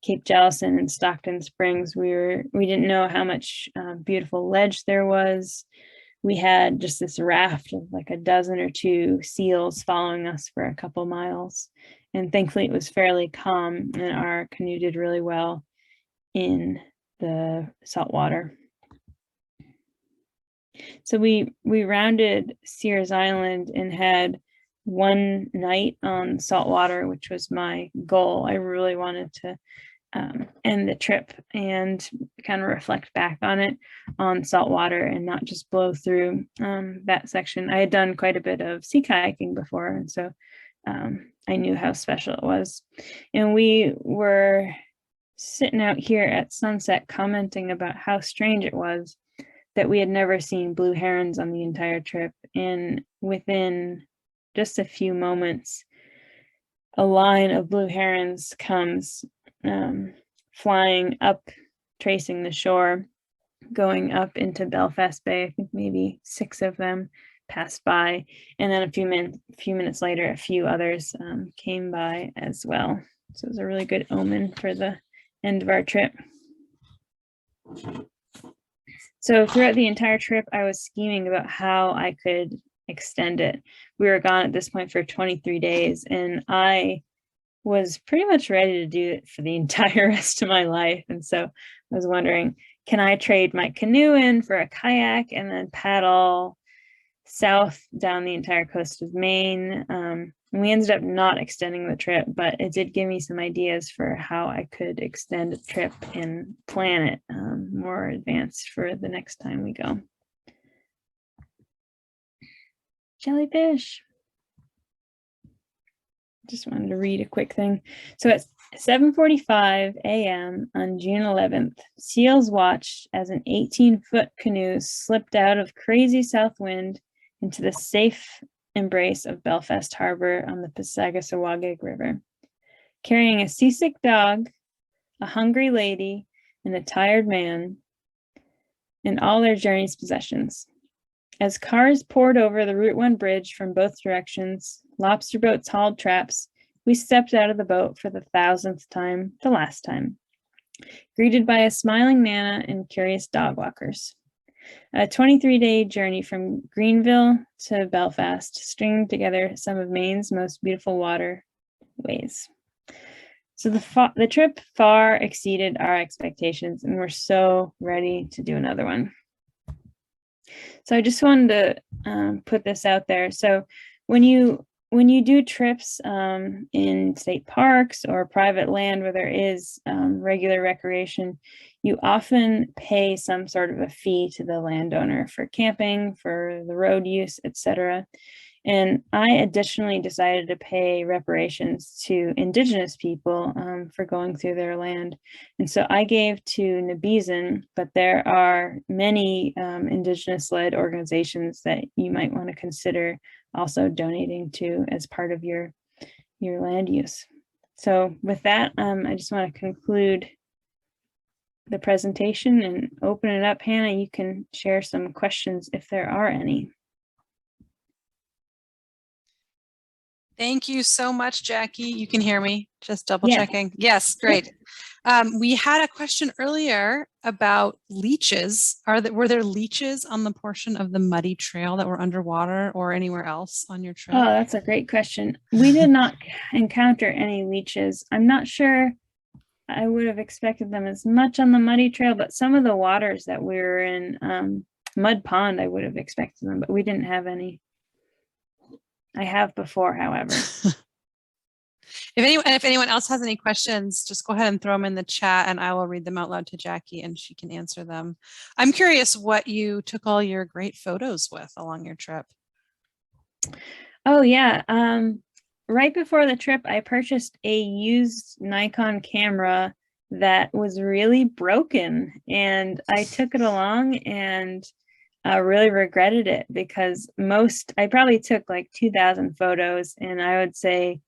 Cape Jellison and Stockton Springs, we didn't know how much beautiful ledge there was. We had just this raft of like a dozen or two seals following us for a couple miles. And thankfully it was fairly calm, and our canoe did really well in the salt water. So we rounded Sears Island and had one night on salt water, which was my goal. I really wanted to end the trip and kind of reflect back on it on salt water and not just blow through that section. I had done quite a bit of sea kayaking before, and so I knew how special it was. And we were sitting out here at sunset commenting about how strange it was that we had never seen blue herons on the entire trip. And within just a few moments, a line of blue herons comes flying up, tracing the shore, going up into Belfast Bay. I think maybe 6 of them passed by. And then a few minutes later, a few others came by as well. So it was a really good omen for the end of our trip. So throughout the entire trip, I was scheming about how I could extend it. We were gone at this point for 23 days, and I was pretty much ready to do it for the entire rest of my life. And so I was wondering, can I trade my canoe in for a kayak and then paddle south down the entire coast of Maine? And we ended up not extending the trip, but it did give me some ideas for how I could extend a trip and plan it more advanced for the next time we go. Jellyfish. Just wanted to read a quick thing. So at 7:45 a.m. on June 11th, seals watched as an 18-foot canoe slipped out of crazy south wind into the safe embrace of Belfast Harbor on the Passagassawag River, carrying a seasick dog, a hungry lady, and a tired man, and all their journey's possessions. As cars poured over the Route 1 bridge from both directions, lobster boats hauled traps, we stepped out of the boat for the 1,000th time, the last time, greeted by a smiling Nana and curious dog walkers. A 23-day journey from Greenville to Belfast, stringing together some of Maine's most beautiful waterways. So the trip far exceeded our expectations, and we're so ready to do another one. So I just wanted to put this out there. So when you do trips in state parks or private land where there is regular recreation, you often pay some sort of a fee to the landowner for camping, for the road use, etc. And I additionally decided to pay reparations to indigenous people for going through their land. And so I gave to Nabizin, but there are many indigenous-led organizations that you might want to consider also donating to as part of your land use. So with that, I just want to conclude the presentation and open it up. Hannah, you can share some questions if there are any. Thank you so much, Jackie. You can hear me, just double checking. Yes, great. We had a question earlier about leeches. Were there leeches on the portion of the muddy trail that were underwater or anywhere else on your trip? Oh, that's a great question. We did not encounter any leeches. I'm not sure I would have expected them as much on the muddy trail, but some of the waters that we were in, Mud Pond, I would have expected them, but we didn't have any. I have before, however. If anyone else has any questions, just go ahead and throw them in the chat and I will read them out loud to Jackie and she can answer them. I'm curious what you took all your great photos with along your trip. Oh yeah. Right before the trip, I purchased a used Nikon camera that was really broken, and I took it along and really regretted it because I probably took like 2,000 photos, and I would say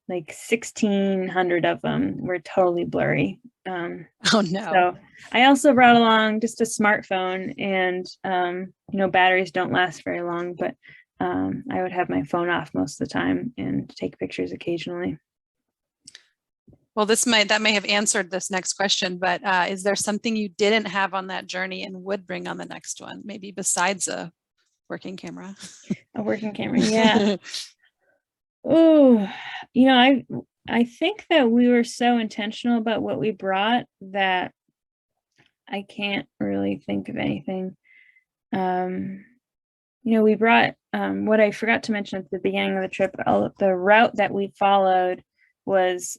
like 1,600 of them were totally blurry. Oh no. So I also brought along just a smartphone, and batteries don't last very long, but I would have my phone off most of the time and take pictures occasionally. Well, that may have answered this next question, but is there something you didn't have on that journey and would bring on the next one, maybe besides a working camera? A working camera, yeah. Oh, I think that we were so intentional about what we brought that I can't really think of anything. We brought, what I forgot to mention at the beginning of the trip, the route that we followed was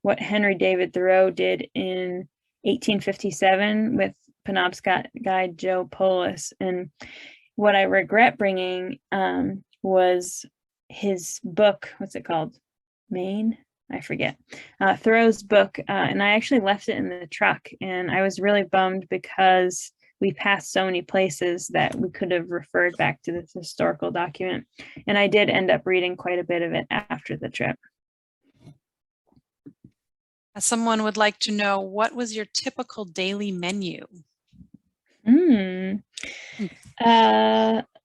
what Henry David Thoreau did in 1857 with Penobscot guide Joe Polis. And what I regret bringing was his book. What's it called? Maine? I forget. Thoreau's book. And I actually left it in the truck. And I was really bummed because we passed so many places that we could have referred back to this historical document. And I did end up reading quite a bit of it after the trip. Someone would like to know, what was your typical daily menu?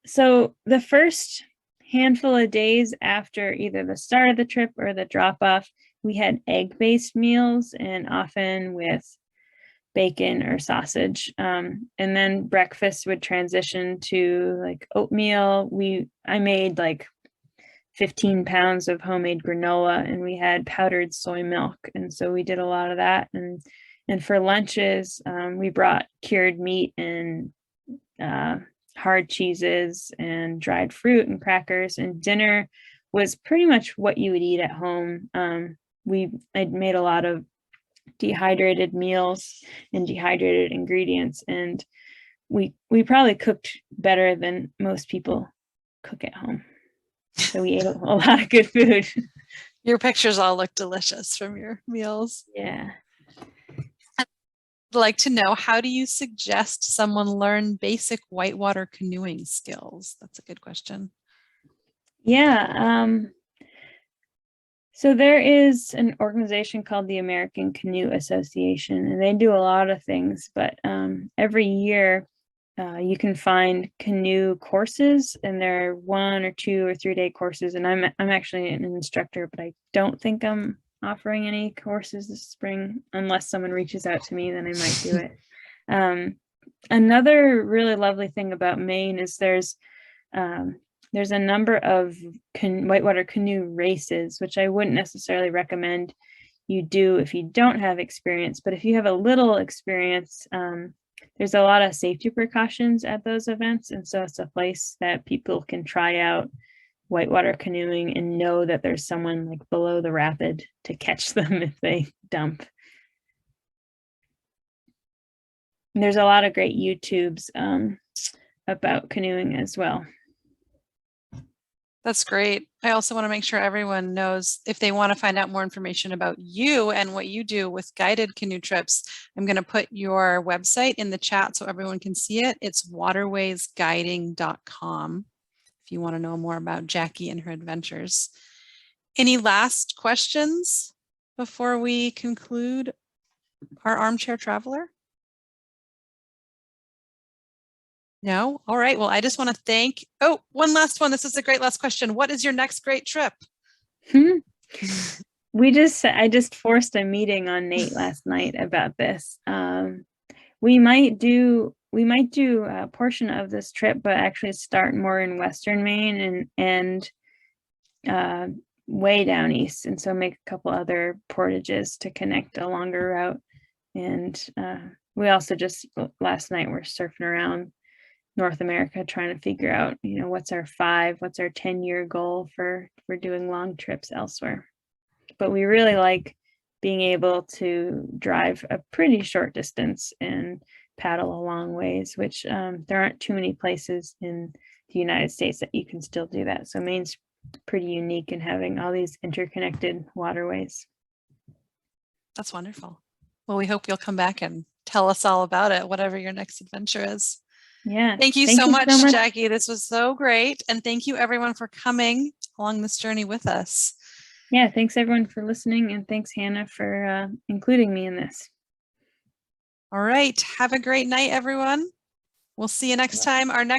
So the first handful of days after either the start of the trip or the drop-off, we had egg-based meals, and often with bacon or sausage. And then breakfast would transition to like oatmeal. I made like 15 pounds of homemade granola, and we had powdered soy milk. And so we did a lot of that. And for lunches, we brought cured meat and hard cheeses and dried fruit and crackers. And dinner was pretty much what you would eat at home. I'd made a lot of dehydrated meals and dehydrated ingredients, and we probably cooked better than most people cook at home. So we ate a lot of good food. Your pictures all look delicious from your meals. Yeah. I'd like to know, how do you suggest someone learn basic whitewater canoeing skills? That's a good question. Yeah. So there is an organization called the American Canoe Association, and they do a lot of things, but every year you can find canoe courses, and there are 1 or 2 or 3 day courses. And I'm actually an instructor, but I don't think I'm offering any courses this spring unless someone reaches out to me, then I might do it. Another really lovely thing about Maine is there's a number of whitewater canoe races, which I wouldn't necessarily recommend you do if you don't have experience, but if you have a little experience, there's a lot of safety precautions at those events. And so it's a place that people can try out whitewater canoeing and know that there's someone like below the rapid to catch them if they dump. And there's a lot of great YouTubes about canoeing as well. That's great. I also want to make sure everyone knows if they want to find out more information about you and what you do with guided canoe trips. I'm going to put your website in the chat so everyone can see it. It's waterwaysguiding.com if you want to know more about Jackie and her adventures. Any last questions before we conclude our Armchair Traveler? No? All right. Well, I just want to thank, one last one. This is a great last question. What is your next great trip? I just forced a meeting on Nate last night about this. We might do a portion of this trip, but actually start more in Western Maine and way down east. And so make a couple other portages to connect a longer route. And we also just last night we're surfing around North America trying to figure out, what's our 10-year goal for doing long trips elsewhere. But we really like being able to drive a pretty short distance and paddle a long ways, which there aren't too many places in the United States that you can still do that. So Maine's pretty unique in having all these interconnected waterways. That's wonderful. Well, we hope you'll come back and tell us all about it, whatever your next adventure is. Yeah. Thank you so much, Jackie. This was so great. And thank you everyone for coming along this journey with us. Yeah, thanks everyone for listening, and thanks Hannah for including me in this. All right. Have a great night, everyone. We'll see you next time. Our next